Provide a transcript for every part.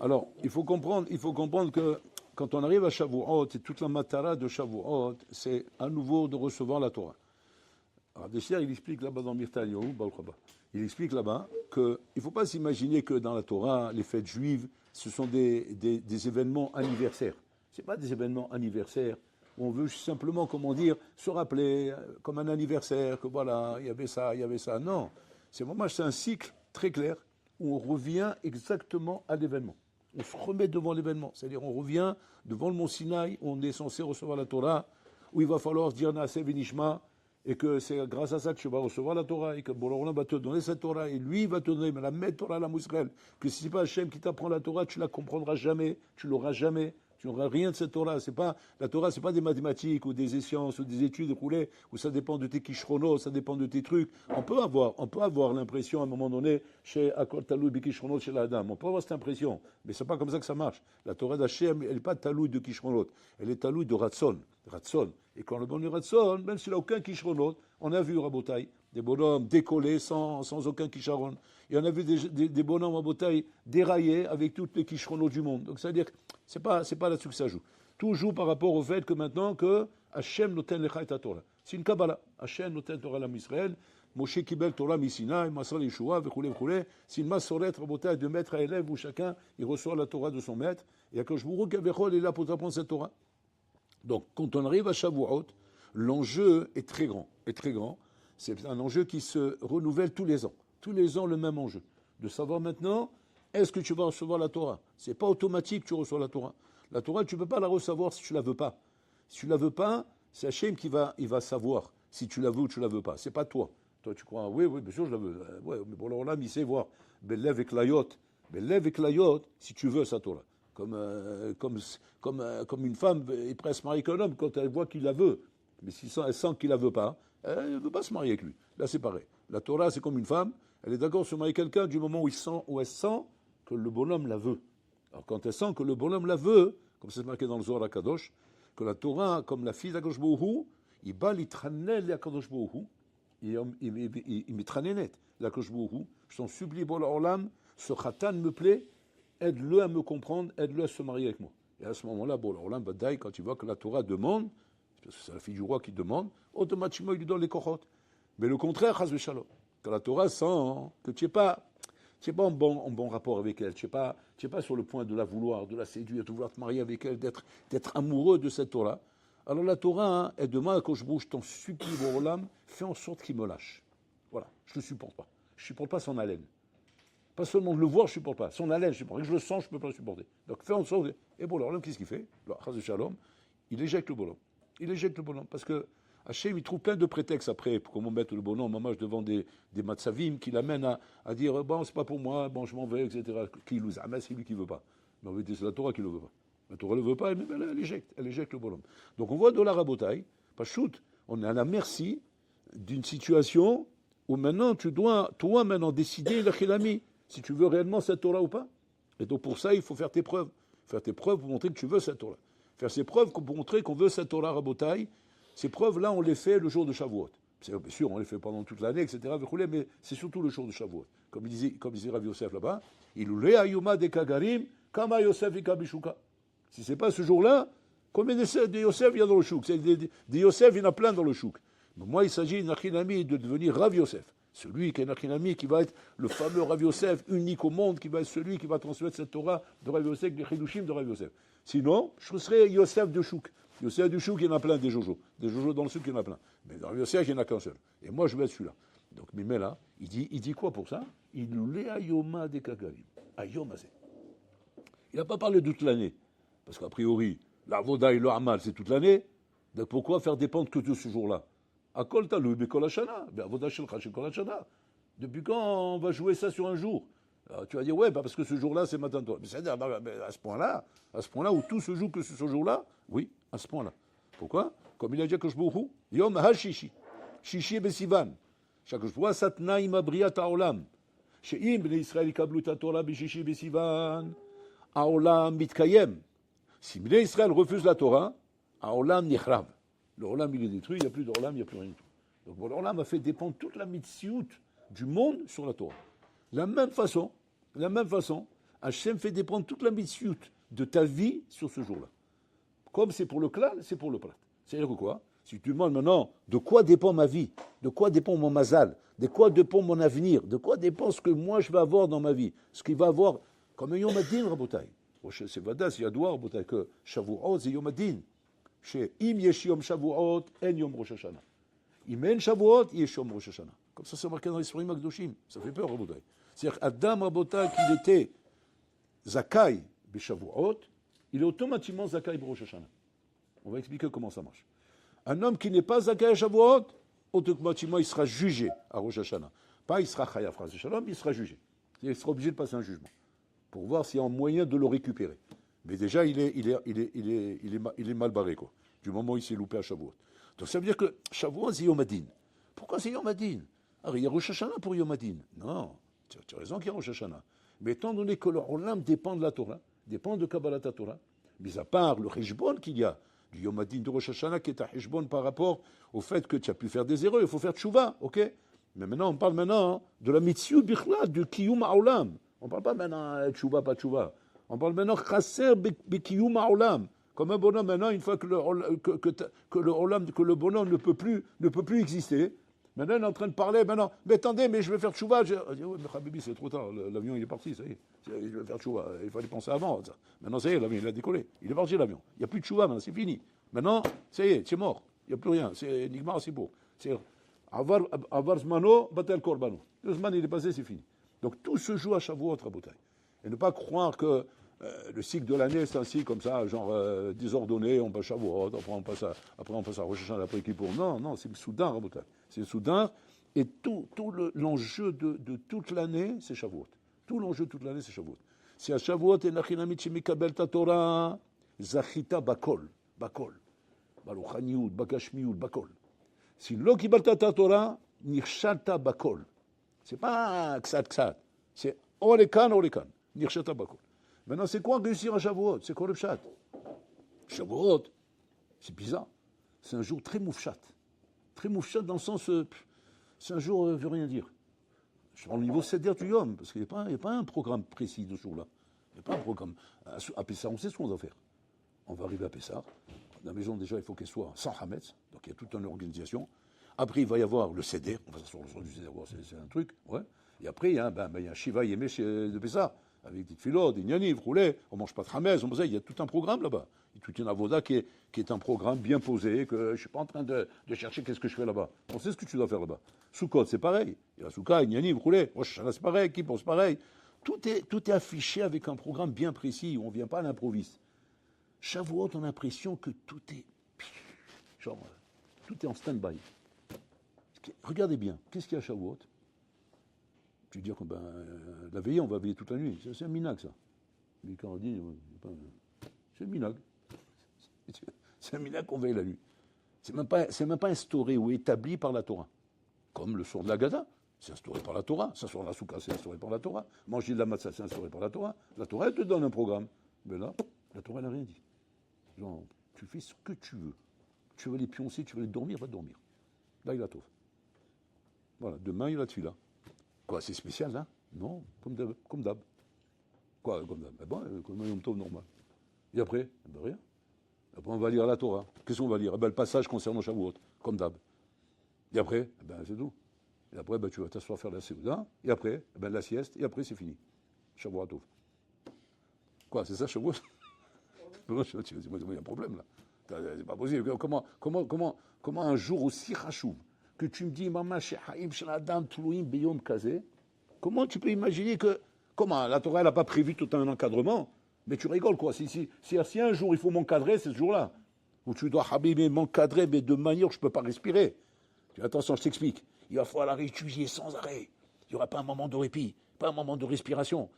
Alors, il faut comprendre que quand on arrive à Shavuot, et toute la matara de Shavuot, c'est à nouveau de recevoir la Torah. Alors, Desher, il explique là-bas dans Mirtal Yohu, il explique là-bas qu'il ne faut pas s'imaginer que dans la Torah, les fêtes juives, ce sont des événements anniversaires. Ce n'est pas des événements anniversaires où on veut simplement, comment dire, se rappeler comme un anniversaire, que voilà, il y avait ça, il y avait ça. Non, c'est un cycle très clair où on revient exactement à l'événement. On se remet devant l'événement, c'est-à-dire on revient devant le mont Sinaï où on est censé recevoir la Torah, où il va falloir se dire Naaseh Venishma, et que c'est grâce à ça que tu vas recevoir la Torah, et que Boron va te donner cette Torah, et lui va te donner mais la même Torah, la Mousrel, que si c'est pas Hachem qui t'apprend la Torah, tu la comprendras jamais, tu l'auras jamais, tu n'auras rien de cette Torah. La Torah, c'est pas des mathématiques ou des sciences ou des études roulées où ça dépend de tes kishronos, ça dépend de tes trucs. On peut avoir l'impression à un moment donné chez Akol Talou Bikishronot chez l'Adam. On peut avoir cette impression, mais c'est pas comme ça que ça marche. La Torah d'Hachem, elle n'est pas Talou de kishronot, elle est Talou de Ratson. Et quand le bon Ratson, même s'il n'a aucun kishronot, on a vu Rabotai, des bonhommes décollés sans aucun kisharon. Et on a vu des bonhommes Rabotai déraillés avec toutes les kishronos du monde. Donc ça veut dire que c'est pas là-dessus que ça joue. Tout joue par rapport au fait que maintenant que Hachem noten lecha et Torah. C'est une Kabbalah. Hachem noten Torah l'Am Israël. Moshe kibel Torah misinaï, Masal Yeshua, v'choulé. C'est une massoret Rabotai de maître à élève où chacun il reçoit la Torah de son maître. Et Akash Baruch Hu est là pour t'apprendre cette Torah. Donc, quand on arrive à Shavuot, l'enjeu est très grand. C'est un enjeu qui se renouvelle tous les ans. Tous les ans, le même enjeu. De savoir maintenant, est-ce que tu vas recevoir la Torah? C'est pas automatique que tu reçois la Torah. La Torah, tu ne peux pas la recevoir si tu la veux pas. Si tu la veux pas, c'est Hachem il va savoir si tu la veux ou tu la veux pas. C'est pas toi. Toi, tu crois, oui, bien sûr, je la veux. Ouais, mais bon, alors là, il sait voir. Belev et Klayot, si tu veux sa Torah. Comme une femme est prête à se marier avec un homme quand elle voit qu'il la veut. Mais si elle sent qu'il la veut pas, elle ne veut pas se marier avec lui. Là, c'est pareil. La Torah, c'est comme une femme. Elle est d'accord de se marier avec quelqu'un du moment où elle sent que le bonhomme la veut. Alors, quand elle sent que le bonhomme la veut, comme c'est marqué dans le Zohar HaKadosh, que la Torah, comme la fille d'Akadosh Baruch Hu, il bat l'itranel l'Akadosh Baruch Hu, il mitranenet l'Akadosh Baruch Hu, je t'en supplie, bon, l'Orlam, ce khatan me plaît, aide-le à me comprendre, aide-le à se marier avec moi. Et à ce moment-là, bon, l'Orlam badaï, quand il voit que la Torah demande, parce que c'est la fille du roi qui demande, automatiquement il lui donne les kochot. Mais le contraire, chas v'shalom, quand la Torah sent que tu n'es pas en bon rapport avec elle, tu n'es pas sur le point de la vouloir, de la séduire, de vouloir te marier avec elle, d'être amoureux de cette Torah. Alors la Torah, elle demande à Kosh Baruch, je t'en supplie, Borolam, fais en sorte qu'il me lâche. Voilà, je ne le supporte pas. Je ne supporte pas son haleine. Pas seulement de le voir, je ne supporte pas. Son haleine, je supporte. Et je le sens, je ne peux pas le supporter. Donc fais en sorte. Et Borolam, qu'est-ce qu'il fait? Chas Shalom, il éjecte le bonhomme. Parce que Hachem, il trouve plein de prétextes après pour comment mettre le bonhomme en marche devant des matzavim qui l'amènent à dire bon, c'est pas pour moi, bon, je m'en vais, etc. Qui nous amène, c'est lui qui ne veut pas. Mais en vérité, c'est la Torah qui ne le veut pas. La Torah ne le veut pas, elle éjecte le bonhomme. Donc on voit de la rabotaille, pas shoot, on est à la merci d'une situation où maintenant tu dois, toi, maintenant, décider, l'achilami, si tu veux réellement cette Torah ou pas. Et donc pour ça, il faut faire tes preuves. Faire tes preuves pour montrer que tu veux cette Torah. Faire ses preuves pour montrer qu'on veut cette Torah rabotaille. Ces preuves-là, on les fait le jour de Shavuot. Bien sûr, on les fait pendant toute l'année, etc. Mais c'est surtout le jour de Shavuot. Comme disait Rav Yosef là-bas, il oulé ayuma de kagarim, kama Yosef ikabishuka. Si c'est pas ce jour-là, combien de Yosef il y a dans le chouk? Des Yosef, il y en a plein dans le chouk. Mais moi, il s'agit d'Nachinami de devenir Rav Yosef. Celui qui est Nachinami, qui va être le fameux Rav Yosef, unique au monde, qui va être celui qui va transmettre cette Torah de Rav Yosef, les Chidushim de Rav Yosef. Sinon, je serais Yosef de Chouk. Yosef du Chouk, il y en a plein, des Jojo. Des Jojo dans le Chouk, il y en a plein. Mais dans Rav Yosef, il n'y en a qu'un seul. Et moi, je vais être celui-là. Donc, mais là, il dit quoi pour ça? Il nous l'est ayoma de kagarim. Ayomazé. Il n'a pas parlé de toute l'année. Parce qu'a priori, la Voda et le Hamal, c'est toute l'année. Donc pourquoi faire dépendre que de ce jour-là? Akol talou bekol hashana, avoda shelcha shekol hashana. Depuis quand on va jouer ça sur un jour? Alors, tu vas dire, ouais, parce que ce jour-là, c'est matin toi. Mais c'est-à-dire, à ce point-là, où tout se joue que sur ce jour-là, oui, à ce point-là. Pourquoi? Comme il a dit à Koshbohu, Yom ha-shishi, shishi besivan, shakashboua satna ima briat ha'olam, she'im bnei Israël ikablu ta Torah bishishi besivan, ha'olam mitkayem. Si bnei Israël refuse la Torah, ha'olam nichrav. Le Olam, il est détruit, il n'y a plus d'Olam, il n'y a plus rien du tout. Donc bon, l'Olam a fait dépendre toute la mitziout du monde sur la Torah. De la même façon, Hachem fait dépendre toute la mitzvot de ta vie sur ce jour-là. Comme c'est pour le clan, c'est pour le prat. C'est-à-dire que quoi? Si tu demandes maintenant de quoi dépend ma vie, de quoi dépend mon mazal, de quoi dépend mon avenir, de quoi dépend ce que moi je vais avoir dans ma vie, ce qu'il va avoir comme un Yom Adin, Rabotai. C'est Vadas, Yadoua, Rabotai, que Shavuot, c'est Yom Adin. Chez Im Yesh Yom Shavuot, En Yom Rosh Hashanah. Im En Shavuot, Yesh Yom Rosh Hashanah. Comme ça, c'est marqué dans les Sforim Akdoshim. Ça fait peur, Rabotai. C'est-à-dire Adam, Rabotai, qu'il était Zakai, Beshavuot, il est automatiquement Zakai, Rosh Hashanah. On va expliquer comment ça marche. Un homme qui n'est pas Zakai à Shavuot, automatiquement, il sera jugé à Rosh Hashanah. Pas il sera Chayav Ras Shalom, il sera jugé. Il sera obligé de passer un jugement pour voir s'il y a un moyen de le récupérer. Mais déjà, il est mal barré, quoi, du moment où il s'est loupé à Shavuot. Donc ça veut dire que Shavuot, c'est Yom Adin. Pourquoi c'est Yom Adin? Alors, il y a Rosh Hashanah pour Yom Adin. Non, tu as raison qu'il y a Rosh Hashanah. Mais étant donné que le Olam dépend de la Torah, dépend de Kabbalat Torah, mis à part le Heshbon qu'il y a, du Yom Adin de Rosh Hashanah qui est un Heshbon par rapport au fait que tu as pu faire des erreurs, il faut faire tchouva, ok? Mais maintenant, on parle maintenant de la mitzvah bichla, du kiyum ha'olam. On ne parle pas maintenant de tchouva, pas tchouva. On parle maintenant chasser bekiyum ha'olam. Comme un bonhomme maintenant, une fois que le bonhomme ne peut plus exister, maintenant il est en train de parler, maintenant, mais attendez, mais je vais faire tchouva. Je dis, oui, mais Habibi, c'est trop tard, l'avion il est parti, ça y est, je vais faire tchouva. Il fallait penser avant. Ça. Maintenant, ça y est, l'avion il a décollé. Il est parti l'avion. Il n'y a plus de tchouva maintenant, c'est fini. Maintenant, ça y est, c'est mort. Il n'y a plus rien. C'est Nigmar, c'est beau. C'est Avar Zmano, Batel Korbano. Le Zman, il est passé, c'est fini. Donc tout se joue à Shavuot, Rabotai. Et ne pas croire que le cycle de l'année, c'est un cycle comme ça, genre désordonné, on passe Shavuot, après on passe à Rosh Hashanah, après Kippour. Non, c'est le Soudan, Rabotai. C'est le Soudan. Et tout l'enjeu de toute l'année, c'est Shavuot. Tout l'enjeu de toute l'année, c'est Shavuot. C'est à Shavuot, et Nachinamit Shemikabel Torah, Zachita Bakol. Baruchaniut, Bakashmiut, Bakol. Si lo kibalta ta Torah, nirshata bakol. C'est pas ksat. C'est olekan. Nirshata bakol. Maintenant, c'est quoi réussir à Shavuot? C'est quoi le pshat? Shavuot, c'est bizarre. C'est un jour très moufchat. Très moufchat dans le sens, c'est un jour, veut rien dire. Je prends le niveau Seder du Yom, parce qu'il n'y a pas un programme précis de ce jour-là. Il n'y a pas un programme. À Pessah, on sait ce qu'on doit faire. On va arriver à Pessah. La maison, déjà, il faut qu'elle soit sans Hametz. Donc, il y a toute une organisation. Après, il va y avoir le Seder. On va s'asseoir sur du Seder. C'est un truc. Ouais. Et après, il y a un Shiva Yemé de Pessah. Avec des tefilot, des nianiv, roulés. On ne mange pas de Hametz. Il y a tout un programme là-bas. Il y a toute une avoda qui est un programme bien posé, que je ne suis pas en train de chercher qu'est-ce que je fais là-bas. On sait ce que tu dois faire là-bas. Soukot, c'est pareil. Il y a Souka, nianiv, roulé. Rosh Hashanah, c'est pareil. Kippour, c'est pareil. Tout est affiché avec un programme bien précis. On ne vient pas à l'improviste. Shavuot, on a l'impression que tout est en stand-by. Regardez bien, qu'est-ce qu'il y a à Shavuot? Tu veux dire que la veillée, on va veiller toute la nuit. C'est un minag, ça. Mais quand on dit, c'est un minag. C'est un minag qu'on veille la nuit. C'est même pas instauré ou établi par la Torah. Comme le soir de la Gada, c'est instauré par la Torah. S'asseoir la souka, c'est instauré par la Torah. Manger de la matzah, c'est instauré par la Torah. La Torah, elle te donne un programme. Mais là, la Torah, elle n'a rien dit. Genre, tu fais ce que tu veux. Tu veux les pioncer, tu veux les dormir, va dormir. Là, il a tout. Voilà, demain, il a tefila. Quoi, c'est spécial, là? Non, comme d'hab. Quoi, comme d'hab? Comme un Yom Tov normal. Et après? Rien. Après, on va lire la Torah. Qu'est-ce qu'on va lire? Le passage concernant Shavuot, comme d'hab. Et après, c'est tout. Et après, tu vas t'asseoir faire la Séouda. Et après, la sieste. Et après, c'est fini. Shavuot Tov. Quoi, c'est ça, Shavuot? Il y a un problème là. C'est pas possible. Comment un jour aussi rachouv que tu me dis, Maman, comment tu peux imaginer que. Comment la Torah n'a pas prévu tout un encadrement? Mais tu rigoles quoi. Si un jour il faut m'encadrer, c'est ce jour-là. Où tu dois m'encadrer, mais de manière que je ne peux pas respirer. Attention, je t'explique. Il va falloir étudier sans arrêt. Il n'y aura pas un moment de répit, pas un moment de respiration.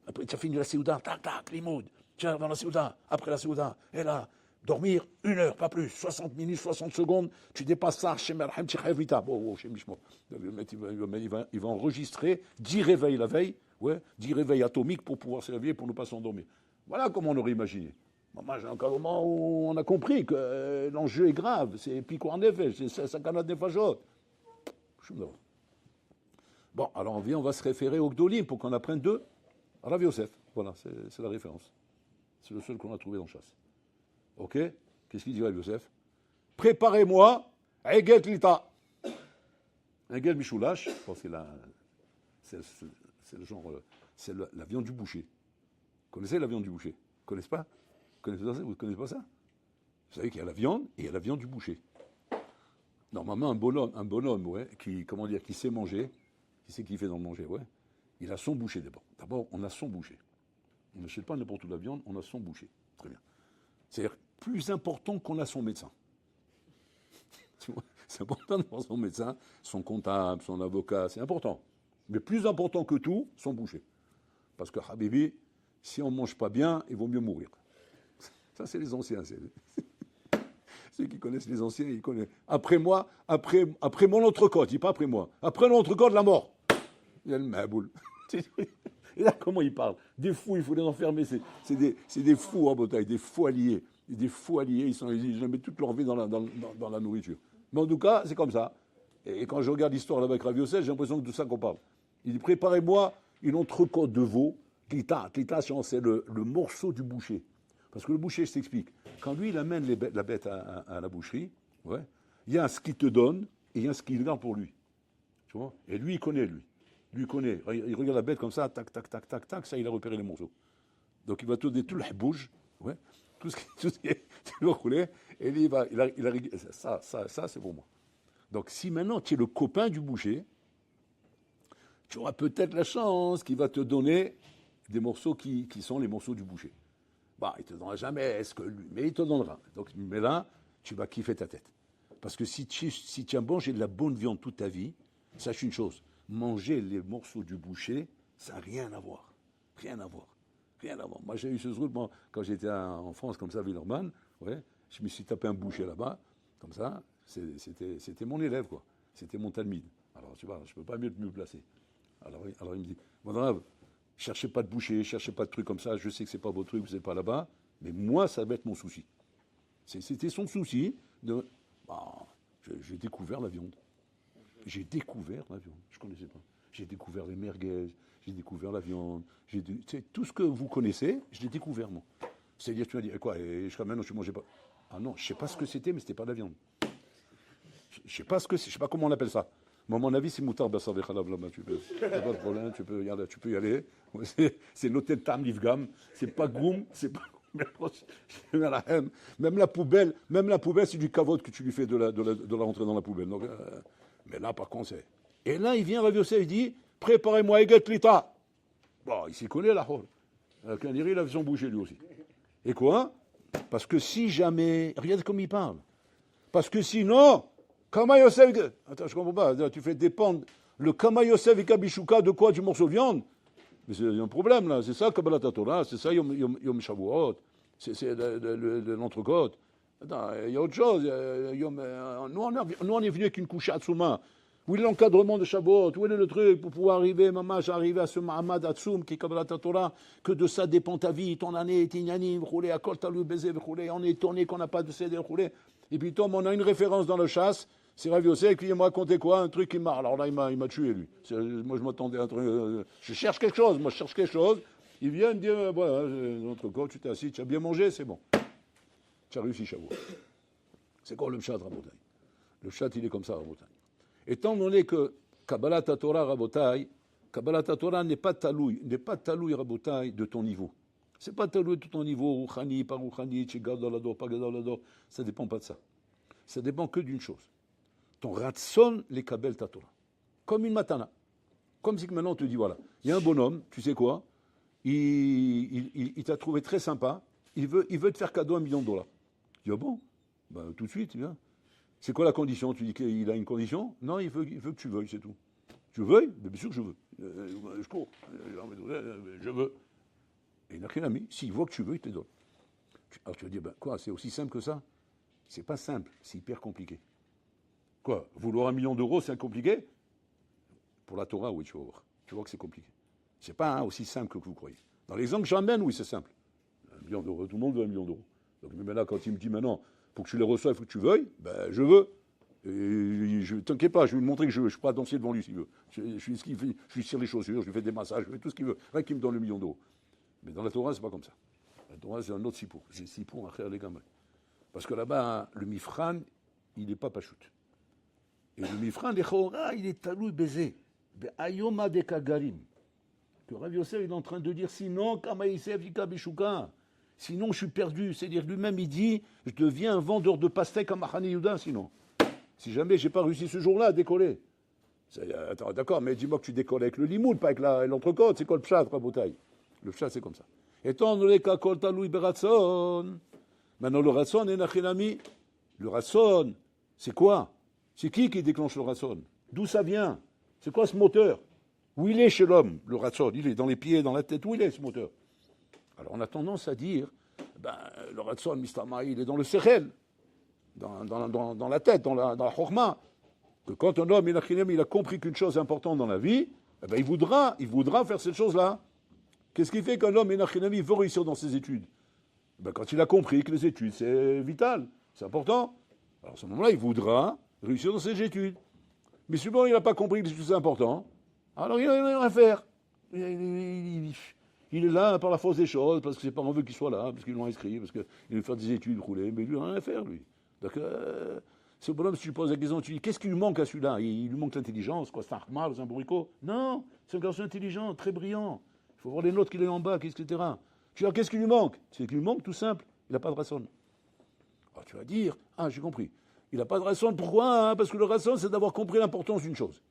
Après, tu as fini la Séouda, tac, les moods. Tiens, dans la Séouda, après la Séouda, et là, dormir 1 heure, pas plus, 60 minutes, 60 secondes, tu dépasses ça, il va enregistrer 10 réveils la veille, 10 réveils atomiques pour pouvoir se réveiller, pour ne pas s'endormir. Voilà comment on aurait imaginé. J'ai un moment où on a compris que l'enjeu est grave, c'est pico en effet, c'est sakanat nefashot. Bon, alors on va se référer au Gdolim pour qu'on apprenne de Rav Yosef. Voilà, c'est la référence. C'est le seul qu'on a trouvé dans Chasse. Ok? Qu'est-ce qu'il dit Rav Yosef? Préparez-moi, Eget Lita. Eget Michoulash, je pense que c'est le genre, c'est la viande du boucher. Vous connaissez la viande du boucher? Vous connaissez pas? Vous ne connaissez pas ça? Vous savez qu'il y a la viande et il y a la viande du boucher. Normalement, un bonhomme, ouais, qui sait manger, qui sait qu'il fait dans le manger, ouais, il a son boucher d'abord. D'abord, on a son boucher. On n'achète pas n'importe où la viande, on a son boucher. Très bien. C'est-à-dire plus important qu'on a son médecin. C'est important d'avoir son médecin, son comptable, son avocat, c'est important. Mais plus important que tout, son boucher. Parce que, Habibi, si on ne mange pas bien, il vaut mieux mourir. Ça, c'est les anciens. Ceux qui connaissent les anciens, ils connaissent. Après moi, après mon entrecôte, il dit pas après moi. Après l'entrecôte, la mort. Il y a le maboul. Et là, comment il parle? Des fous, il faut les enfermer. C'est des fous en bataille, des fous alliés. Des fous alliés, ils mettent toute leur vie dans la nourriture. Mais en tout cas, c'est comme ça. Et quand je regarde l'histoire là-bas avec Rav Yosef, j'ai l'impression que de ça qu'on parle. Il dit, préparez-moi une entrecôte de veau. Klita, c'est le morceau du boucher. Parce que le boucher, je t'explique, quand lui, il amène la bête à la boucherie, ouais, il y a ce qu'il te donne et il y a ce qu'il garde pour lui. Tu vois? Et lui, il connaît, lui. Lui, il connaît. Il regarde la bête comme ça, tac, tac, tac, tac, tac, ça, il a repéré les morceaux. Donc, il va te donner tout le bouge, ouais, tout ce qui est roulé, et lui, ça, c'est pour moi. Donc, si maintenant tu es le copain du boucher, tu auras peut-être la chance qu'il va te donner des morceaux qui sont les morceaux du boucher. Bah, il ne te donnera jamais mais il te donnera. Donc, mais là, tu vas kiffer ta tête. Parce que si tu as mangé de la bonne viande toute ta vie, sache une chose, manger les morceaux du boucher, ça n'a rien à voir. Rien à voir. Rien à voir. Moi, j'ai eu ce truc, quand j'étais en France, comme ça, à Villeurbanne, ouais, je me suis tapé un boucher là-bas, comme ça, c'était mon élève, quoi. C'était mon talmide. Alors, tu vois, je ne peux pas mieux placer. Alors il me dit, bon, grave, cherchez pas de boucher, cherchez pas de trucs comme ça, je sais que c'est pas votre truc, vous n'êtes pas là-bas, mais moi, ça va être mon souci. C'était son souci de... j'ai découvert la viande. J'ai découvert la viande, je ne connaissais pas. J'ai découvert les merguez, j'ai découvert la viande, tout ce que vous connaissez, je l'ai découvert, moi. C'est-à-dire, tu m'as dit, quoi, et jusqu'à maintenant, tu ne mangeais pas. Ah non, je ne sais pas ce que c'était, mais ce n'était pas de la viande. Je ne sais pas comment on appelle ça. Mais à mon avis, c'est moutarde bassar vechalav là-bas. Tu peux, pas de problème, tu peux y aller. C'est l'hôtel Tam Livgam. C'est pas Goum, c'est pas. Même la poubelle, c'est du cavote que tu lui fais de la rentrer dans la poubelle. Donc, mais là, par contre, c'est. Et là, il vient, Rav Yosef, il dit, préparez-moi Eget Lita. Bon, il s'y connaît là. Quand il a son boucher lui aussi. Et quoi? Parce que si jamais, regarde comme il parle. Parce que sinon, Kama Yosef, attends, je comprends pas, tu fais dépendre le Kama Yosef et Kabishuka de quoi? Du morceau de viande? Mais il y a un problème là, c'est ça Kabbalat Torah, c'est ça Yom Shavuot, c'est l'entrecôte. Attends, il y a autre chose. Nous, on est venu avec une couche Atsuma. Où est l'encadrement de Shavuot? Où est le truc pour pouvoir arriver, arriver à ce Mahamad Atsum qui est Kabbalat Torah, que de ça dépend ta vie, ton année, Tinyanim, roulé, Akol Talou Bézé, roulé, on est étonné qu'on n'a pas de CD roulé. Et puis, Tom, on a une référence dans le chasse, c'est Rav Yosef, qui m'a raconté quoi? Un truc qui m'a. Alors là, il m'a tué, lui. Moi, je m'attendais à un truc. Je cherche quelque chose. Il vient me dire voilà, notre côte, tu t'es assis, tu as bien mangé, c'est bon. Tu as réussi, Shavuot. C'est quoi le pshat, Rabotai? Le pshat, il est comme ça, Rabotai. Étant donné que Kabbalat Torah, Rabotai, Kabbalat Torah n'est pas taloui, Rabotai, de ton niveau. C'est pas taloui de ton niveau, Rouchani, pas Rouchani, Gadol, pas Gadol, ça dépend pas de ça. Ça dépend que d'une chose. Ton ratson les kabel ta Torah. Comme une matana. Comme si maintenant on te dit, voilà, il y a un bonhomme, tu sais quoi, il t'a trouvé très sympa, il veut te faire cadeau $1 million. Tu dis, ah bon? Ben, tout de suite, viens. C'est quoi la condition? Tu dis qu'il a une condition? Non, il veut que tu veuilles, c'est tout. Tu veux? Bien sûr que je veux. Je cours. Je veux. Et il n'a rien mis. S'il voit que tu veux, il te donne. Alors tu vas dire, ben quoi, c'est aussi simple que ça? C'est pas simple, c'est hyper compliqué. Quoi? Vouloir $1 million, c'est compliqué? Pour la Torah, oui, tu vas voir. Tu vois que c'est compliqué. C'est pas aussi simple que vous croyez. Dans l'exemple que j'emmène, oui, c'est simple. $1 million, tout le monde veut $1 million. Donc, mais là, quand il me dit maintenant, pour que tu les reçoives, il faut que tu veuilles, ben, je veux. Et t'inquiète pas, je vais lui montrer que je veux. Je suis pas danser devant lui s'il veut. Je lui tire les chaussures, je lui fais des massages, je fais tout ce qu'il veut. Rien qu'il me donne $1 million. Mais dans la Torah, c'est pas comme ça. La Torah, c'est un autre sipour. C'est sipour à les gamins. Parce que là-bas, le mifran, il n'est pas pachout. Et le mifran, il est talou baisé. Ayoma de kagarim. Que Rav Yosef est en train de dire, sinon, kamaïsef ika bishuka. Sinon, je suis perdu. C'est-à-dire, lui-même, il dit, je deviens un vendeur de pastèques à Mahane Yehuda, sinon. Si jamais j'ai pas réussi ce jour-là à décoller. Attends, d'accord, mais dis-moi que tu décolles avec le limoud, pas avec l'entrecôte. C'est quoi le pshat, Rabotai? Le pshat, c'est comme ça. Étant donné qu'akol taloui beratson, maintenant le ratson est nachinami. Le ratson, c'est quoi? C'est qui déclenche le ratson? D'où ça vient? C'est quoi ce moteur? Où il est chez l'homme, le ratson? Il est dans les pieds, dans la tête. Où il est ce moteur? Alors on a tendance à dire, le ratson, mistama, il est dans le sechel, dans la tête, dans la chorma. Que quand un homme, il a compris qu'une chose est importante dans la vie, il voudra faire cette chose-là. Qu'est-ce qui fait qu'un homme, il veut réussir dans ses études? Quand il a compris que les études, c'est vital, c'est important. Alors à ce moment-là, il voudra réussir dans ses études. Mais souvent, il n'a pas compris que les études, c'est important. Alors il n'a rien à faire. Il est là par la force des choses, parce que ses parents veulent qu'il soit là, parce qu'ils l'ont inscrit, parce qu'il veut faire des études, rouler, mais lui, il n'a rien à faire, lui. Donc, ce bonhomme, si tu poses la question, tu dis, qu'est-ce qui lui manque à celui-là? Il lui manque l'intelligence, quoi, c'est un Ahmar, c'est un bourricot? Non, c'est un garçon intelligent, très brillant. Il faut voir les notes qu'il a en bas, etc. Tu dis, qu'est-ce qui lui manque? C'est qu'il lui manque, tout simple, il n'a pas de rasson. Alors tu vas dire, j'ai compris. Il n'a pas de rasson, pourquoi? Parce que le rasson, c'est d'avoir compris l'importance d'une chose.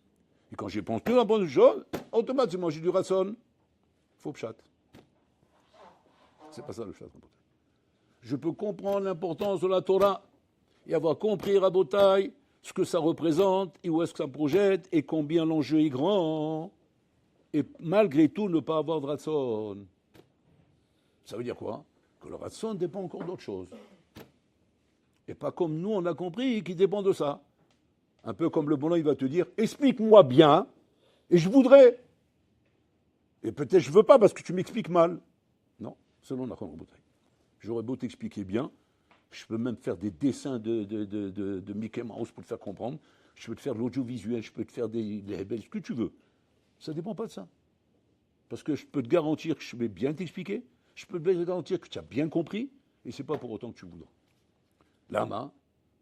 Et quand j'ai pensé l'importance d'une chose, automatiquement, j'ai du rasson. Faux pchat. C'est pas ça le pchat. Je peux comprendre l'importance de la Torah et avoir compris, Rabotai, ce que ça représente et où est-ce que ça projette et combien l'enjeu est grand. Et malgré tout, ne pas avoir de ratson. Ça veut dire quoi? Que le ratson dépend encore d'autre chose. Et pas comme nous, on a compris, qui dépend de ça. Un peu comme le bonhomme, il va te dire, explique-moi bien, et je voudrais. Et peut-être je veux pas parce que tu m'expliques mal. Non, selon Nachon Rabotai. J'aurais beau t'expliquer bien, je peux même faire des dessins de Mickey Mouse pour te faire comprendre, je peux te faire de l'audiovisuel, je peux te faire des ce que tu veux. Ça ne dépend pas de ça. Parce que je peux te garantir que je vais bien t'expliquer, je peux te garantir que tu as bien compris, et ce n'est pas pour autant que tu voudras. Lama,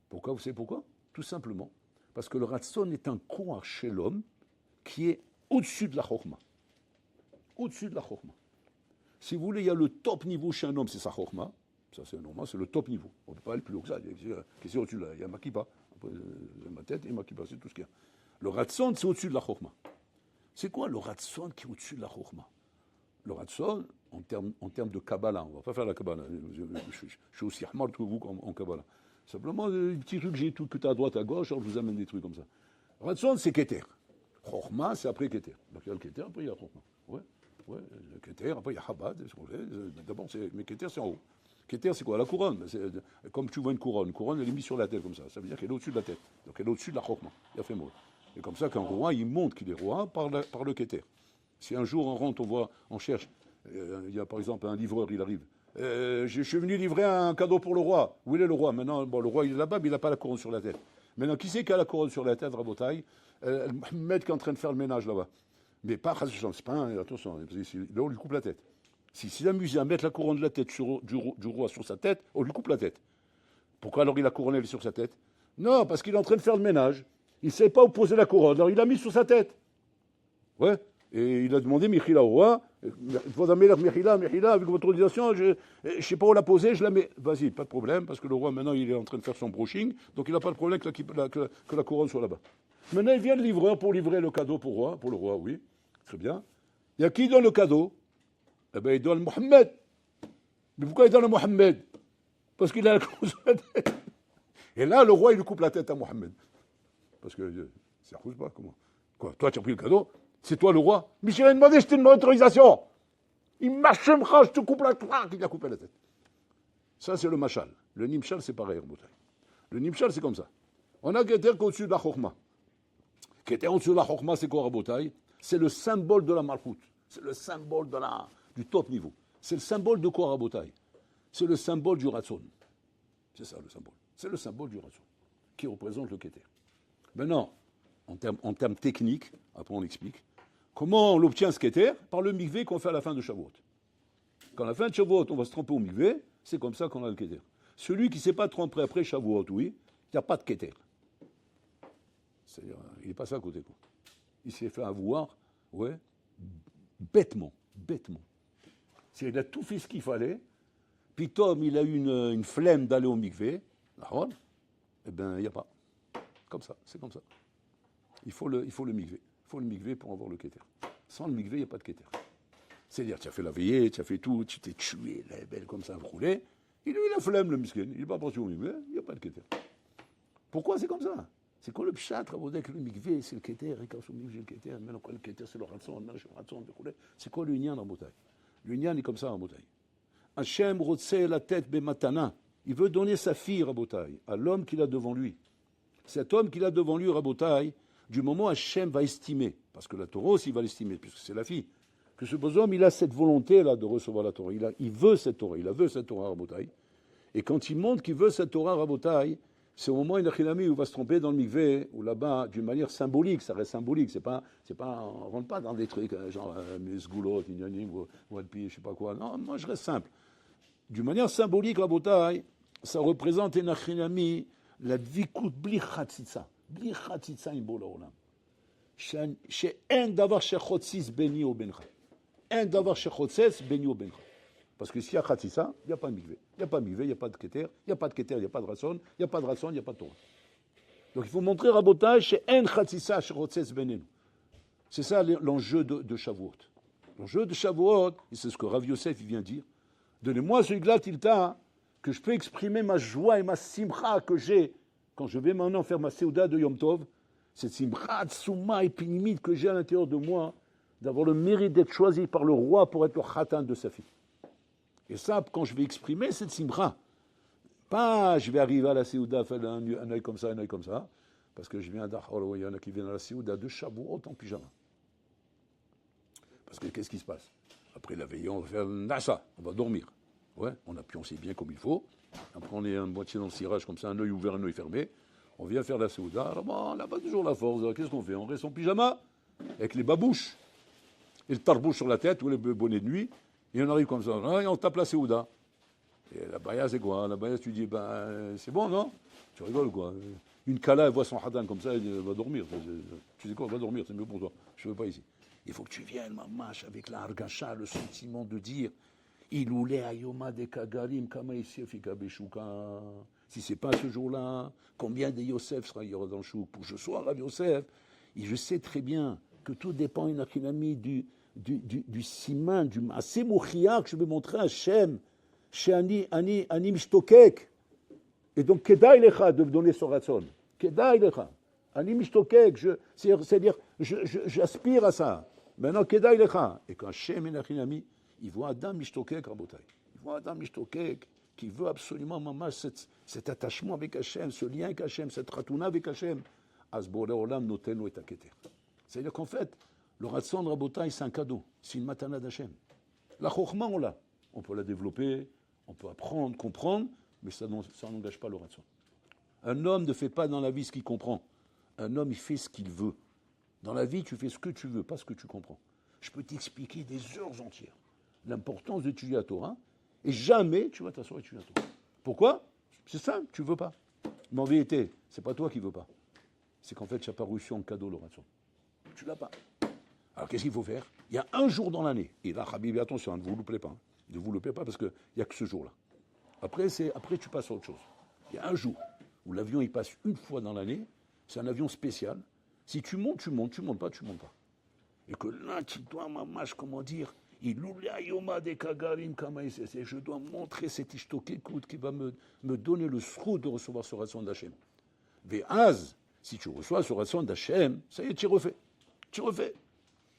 pourquoi? Vous savez pourquoi? Tout simplement parce que le ratson est un courant chez l'homme qui est au-dessus de la chokma. Au-dessus de la chokma. Si vous voulez, il y a le top niveau chez un homme, c'est sa chokma. Ça, c'est normal, c'est le top niveau. On ne peut pas aller plus haut que ça. Qu'est-ce qu'il y a au-dessus là? Il y a ma kippa. Ma tête et ma kippa, c'est tout ce qu'il y a. Le ratson, c'est au-dessus de la chokma. C'est quoi le ratson qui est au-dessus de la chokma? Le ratson, en termes de Kabbalah, on ne va pas faire la Kabbalah. Je suis aussi hamar que vous en Kabbalah. Simplement, des petits trucs que tu as à droite, à gauche, alors je vous amène des trucs comme ça. Ratson, c'est Keter. Chokma, c'est après Keter. Donc il y a le Keter, après il y a Chokma. Ouais, le Keter, après il y a Chabad. D'abord, mais Keter, c'est en haut. Keter, c'est quoi? La couronne. Comme tu vois une couronne, elle est mise sur la tête comme ça. Ça veut dire qu'elle est au-dessus de la tête. Donc elle est au-dessus de la Chokma. Il a fait mot. Et comme ça, qu'un roi, il montre qu'il est roi par le Keter. Si un jour on rentre, on cherche, il y a par exemple un livreur, il arrive. Je suis venu livrer un cadeau pour le roi. Où il est le roi? Maintenant, le roi il est là-bas, mais il n'a pas la couronne sur la tête. Maintenant, qui c'est qui a la couronne sur la tête, Rabotai? Mohamed qui est en train de faire le ménage là-bas. Mais pas, c'est pas un, attention, là on lui coupe la tête. S'il s'amuse à mettre la couronne de la tête du roi sur sa tête, on lui coupe la tête. Pourquoi alors il a couronné sur sa tête? Non, parce qu'il est en train de faire le ménage. Il ne sait pas où poser la couronne, alors il l'a mis sur sa tête. Ouais. Et il a demandé Michila au roi, Michila, avec votre autorisation, je ne sais pas où la poser, je la mets. Vas-y, pas de problème, parce que le roi maintenant il est en train de faire son brushing, donc il n'a pas de problème que la couronne soit là-bas. Maintenant il vient le livreur pour livrer le cadeau pour le roi, oui, très bien. Il y a qui donne le cadeau? Eh bien il donne Mohamed. Mais pourquoi il donne à Mohamed? Parce qu'il a la couronne sur la tête. Et là le roi il lui coupe la tête à Mohamed. Parce que ça ne pas, comment? Quoi, toi tu as pris le cadeau? C'est toi le roi? Mais je t'ai demandé, je t'ai demandé autorisation. Il m'achèmera, je te coupe la tête. Il a coupé la tête. Ça, c'est le machal. Le nimshal, c'est pareil, Rabotai. Le nimshal, c'est comme ça. On a Keter au-dessus de la chokma. Keter au-dessus de la chokma, c'est quoi, Rabotai? C'est le symbole de la malchoute. C'est le symbole du top niveau. C'est le symbole de quoi, Rabotai? C'est le symbole du ratson. C'est ça, le symbole. C'est le symbole du ratson qui représente le Keter. Maintenant, en termes techniques, après on l'explique, comment on obtient ce Keter? Par le mikvé qu'on fait à la fin de Shavuot. Quand à la fin de Shavuot, on va se tremper au mikvé, c'est comme ça qu'on a le Keter. Celui qui ne s'est pas trempé après Shavuot, oui, il n'y a pas de Keter. C'est-à-dire, il est passé à côté, quoi. Il s'est fait avoir, ouais, bêtement. C'est-à-dire, il a tout fait ce qu'il fallait, puis Tom, il a eu une flemme d'aller au mikvé, eh bien, il n'y a pas. Comme ça, c'est comme ça. Il faut le mikvé. Il faut le mikvé pour avoir le Keter. Sans le mikvé, il n'y a pas de Keter. C'est-à-dire, tu as fait la veillée, tu as fait tout, tu t'es tué, la belle comme ça, roulé. Il a eu la flemme, le miskin. Il n'est pas parti au mikvé, il n'y a pas de Keter. Pourquoi c'est comme ça? C'est quoi le pshat, avec le mikvé, c'est le Keter, et quand le mikvé, le Keter, maintenant le Keter, c'est le ratson, c'est quoi l'union en bouteille? L'union est comme ça en bouteille. Hachem rotse la tête bematana. Il veut donner sa fille, Rabotai, à l'homme qu'il a devant lui. Cet homme qu'il a devant lui, Rabotai, du moment où Hachem va estimer, parce que la Torah aussi va l'estimer, puisque c'est la fille, que ce beau homme, il a cette volonté-là de recevoir la Torah. Il veut cette Torah, Rabotai. Et quand il montre qu'il veut cette Torah, Rabotai, c'est au moment où il va se tromper dans le mikvé, ou là-bas, d'une manière symbolique, ça reste symbolique, on ne rentre pas dans des trucs, genre, Mesgoulot, Walpi, je sais pas quoi. Non, moi je reste simple. D'une manière symbolique, Rabotai, ça représente un achinami, la dvikut bli chatzitza in bol haolam. She'en davar shechotzis beni o bencha. En davar shechotzes beni o bencha. Parce que s'il y a chatzitza, il n'y a pas de mikvé. Il n'y a pas de mikvé, il n'y a pas de keter. Il n'y a pas de keter, il n'y a pas de ratson. Il n'y a pas de ratson, il n'y a pas de Torah. Donc il faut montrer, Rabotai, she'en chatzitza shechotzes benenu. C'est ça l'enjeu de Shavuot. L'enjeu de Shavuot, et c'est ce que Rav Yosef vient dire, donnez-moi ce glat tilta, que je peux exprimer ma joie et ma simcha que j'ai quand je vais maintenant faire ma seuda de Yom Tov, cette simcha tsuma et pinimite que j'ai à l'intérieur de moi, d'avoir le mérite d'être choisi par le roi pour être le khatan de sa fille. Et ça, quand je vais exprimer cette simcha, pas je vais arriver à la seuda, faire un œil comme ça, parce que je viens d'Achor, il y en a qui viennent à la seuda de Shavuot en pyjama. Parce que qu'est-ce qui se passe? Après la veillée, on va faire nasa, on va dormir. Ouais, on a pioncé bien comme il faut. Après, on est un moitié dans le cirage, comme ça, un œil ouvert, un œil fermé. On vient faire la seuda. Alors, bon, on n'a pas toujours la force. Alors, qu'est-ce qu'on fait? On reste en pyjama, avec les babouches, et le tarbouche sur la tête, ou les bonnets de nuit, et on arrive comme ça, et on tape la seuda. Et la baya, c'est quoi? La baya, tu dis, ben, c'est bon, non? Tu rigoles, quoi. Une kala, elle voit son hadan comme ça, elle va dormir. Tu dis quoi? Elle va dormir, c'est mieux pour toi. Je ne veux pas ici. Il faut que tu viennes, mamache, avec la hargasha, le sentiment de dire Iloulé ayoma de kagarim kama fika beshuka. Si c'est pas ce jour-là, combien de Yosef sera y aura dans le chouk? Pour que je sois Rav Yosef, et je sais très bien que tout dépend, inachinami, du siman, du assez mouchia que je vais montrer à Hachem, chez Ani Mishtokek. Et donc, Kedai lecha de donner son ratson. Kedai lecha. Ani Mishtokek, c'est-à-dire, j'aspire à ça. Maintenant, Kedai lecha. Et quand Hachem inachinami, il voit Adam Mishtokek, Rabotai. Il voit Adam Mishtokek qui veut absolument, maman, cet attachement avec Hachem, ce lien avec Hachem, cette ratouna avec Hachem. Asbore Olam notenu et aketer. C'est-à-dire qu'en fait, le ratson de Rabotai, c'est un cadeau. C'est une matana d'Hachem. La chokhma, on l'a. On peut la développer, on peut apprendre, comprendre, mais ça n'engage pas le ratson. Un homme ne fait pas dans la vie ce qu'il comprend. Un homme, il fait ce qu'il veut. Dans la vie, tu fais ce que tu veux, pas ce que tu comprends. Je peux t'expliquer des heures entières l'importance d'étudier la Torah, et jamais tu vas t'asseoir et étudier la Torah. Pourquoi? C'est simple, tu ne veux pas. Mais en vérité, ce n'est pas toi qui ne veux pas. C'est qu'en fait, tu n'as pas reçu en cadeau le ratson. Tu ne l'as pas. Alors qu'est-ce qu'il faut faire? Il y a un jour dans l'année, et là, Habib, attention, ne vous loupez pas. Ne vous loupez pas parce qu'il n'y a que ce jour-là. Après, tu passes à autre chose. Il y a un jour où l'avion il passe une fois dans l'année, c'est un avion spécial. Si tu montes, tu montes pas, tu montes pas. Et que là, tu dois, mamache, comment dire, je dois montrer cet ishtokékout qui va me donner le sroud de recevoir ce ratson d'Hachem. Ve'az, si tu reçois ce ratson d'Hachem, ça y est, tu refais.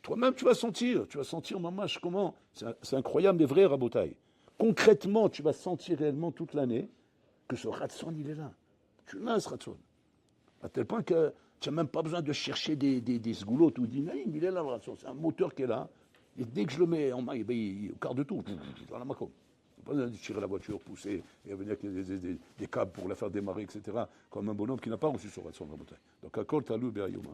Toi-même, tu vas sentir, mamache, comment. C'est incroyable, mais vrai, Rabotai. Concrètement, tu vas sentir réellement toute l'année que ce ratson, il est là. Tu l'as, ce ratson. À tel point que tu n'as même pas besoin de chercher des sgoulots ou des naïms, il est là, le ratson. C'est un moteur qui est là. Et dès que je le mets en main, il quart de tout, dans la macom. Il n'y a pas besoin de tirer la voiture, pousser, et venir avec des câbles pour la faire démarrer, etc. Comme un bonhomme qui n'a pas reçu son ratson de Rabotai. Donc, à Kol Talou Be'ayoma.